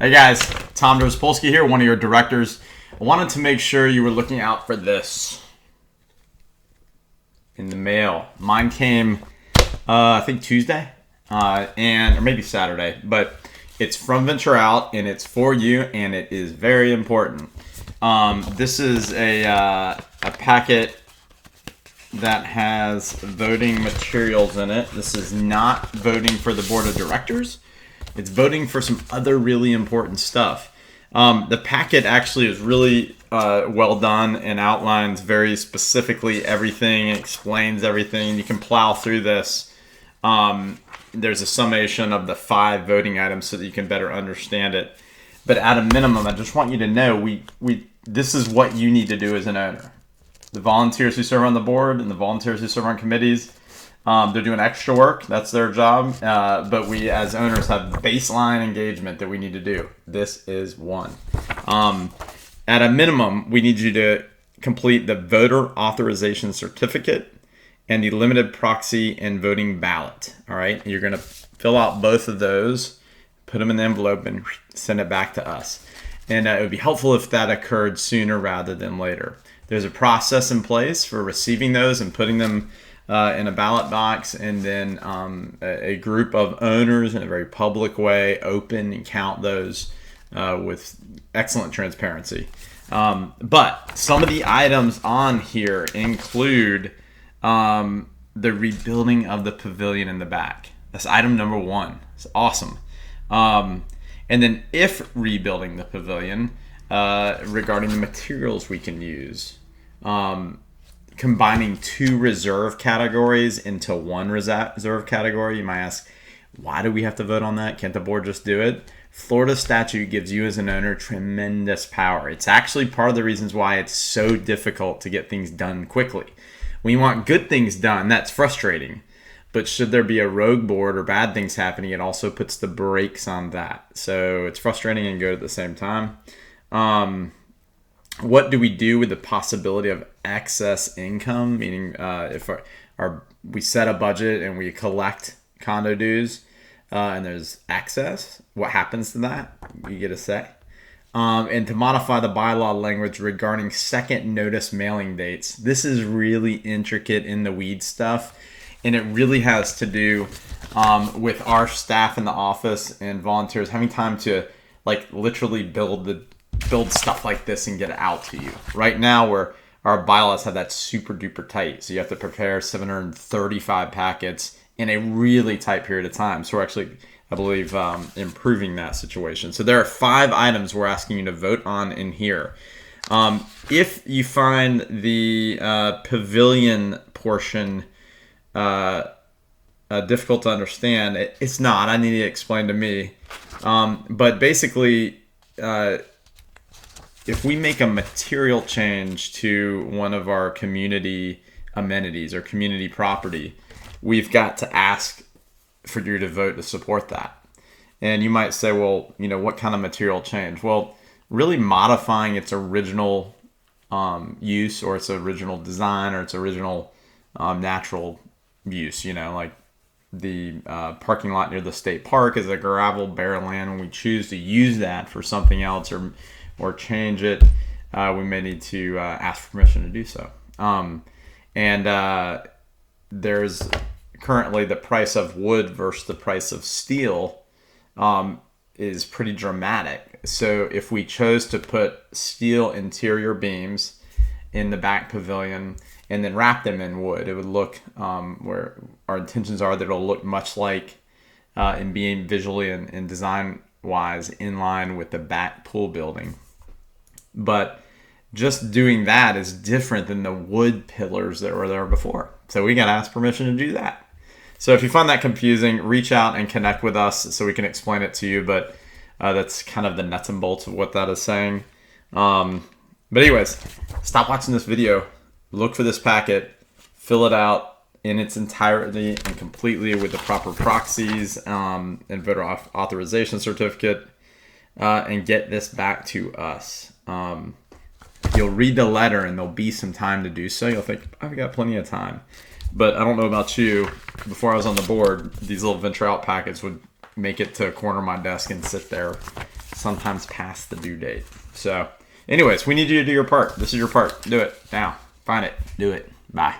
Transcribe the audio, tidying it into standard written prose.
Hey guys, Tom Drozpolsky here, one of your directors. I wanted to make sure you were looking out for this in the mail. Mine came, I think Tuesday, or maybe Saturday, but it's from Venture Out and it's for you, and it is very important. This is a packet that has voting materials in it. This is not voting for the board of directors. It's voting for some other really important stuff. The packet actually is really well done and outlines very specifically everything, explains everything. You can plow through this. There's a summation of the 5 voting items so that you can better understand it. But at a minimum, I just want you to know this is what you need to do as an owner. The volunteers who serve on the board and the volunteers who serve on committees, they're doing extra work. That's their job. But we as owners have baseline engagement that we need to do. This is one. At a minimum, we need you to complete the voter authorization certificate and the limited proxy and voting ballot. All right. You're going to fill out both of those, put them in the envelope, and send it back to us. And it would be helpful if that occurred sooner rather than later. There's a process in place for receiving those and putting them in a ballot box, and then a group of owners in a very public way open and count those with excellent transparency. But some of the items on here include the rebuilding of the pavilion in the back. That's item number 1. It's awesome. And then if rebuilding the pavilion, regarding the materials we can use, combining 2 reserve categories into 1 reserve category. You might ask, why do we have to vote on that? Can't the board just do it? Florida statute gives you as an owner tremendous power. It's actually part of the reasons why it's so difficult to get things done quickly. When you want good things done, that's frustrating. But should there be a rogue board or bad things happening, it also puts the brakes on that. So it's frustrating and good at the same time. What do we do with the possibility of excess income? Meaning, if we set a budget and we collect condo dues, and there's excess, what happens to that? You get a say. And to modify the bylaw language regarding second notice mailing dates. This is really intricate in the weed stuff, and it really has to do with our staff in the office and volunteers having time to literally build stuff like this and get it out to you. Right now, where our bylaws have that super duper tight, so you have to prepare 735 packets in a really tight period of time. So we're actually, I believe, improving that situation. So there are 5 items we're asking you to vote on in here. If you find the pavilion portion difficult to understand, it's not. I need it explained to me. But basically, if we make a material change to one of our community amenities or community property, we've got to ask for you to vote to support that. And you might say, well, what kind of material change? Well, really modifying its original use, or its original design, or its original natural use. Like the parking lot near the state park is a gravel bare land. When we choose to use that for something else or change it, we may need to ask for permission to do so. And there's currently the price of wood versus the price of steel is pretty dramatic. So if we chose to put steel interior beams in the back pavilion and then wrap them in wood, it would look, where our intentions are, that it'll look much like, in being visually and design wise, in line with the back pool building. But just doing that is different than the wood pillars that were there before. So we got to ask permission to do that. So if you find that confusing, reach out and connect with us so we can explain it to you. But that's kind of the nuts and bolts of what that is saying. But anyways, stop watching this video. Look for this packet. Fill it out in its entirety and completely with the proper proxies and voter authorization certificate, and get this back to us. You'll read the letter and there'll be some time to do so. You'll think, I've got plenty of time. But I don't know about you. Before I was on the board, these little Venture Out packets would make it to a corner of my desk and sit there sometimes past the due date. So anyways, we need you to do your part. This is your part. Do it now. Find it. Do it. Bye.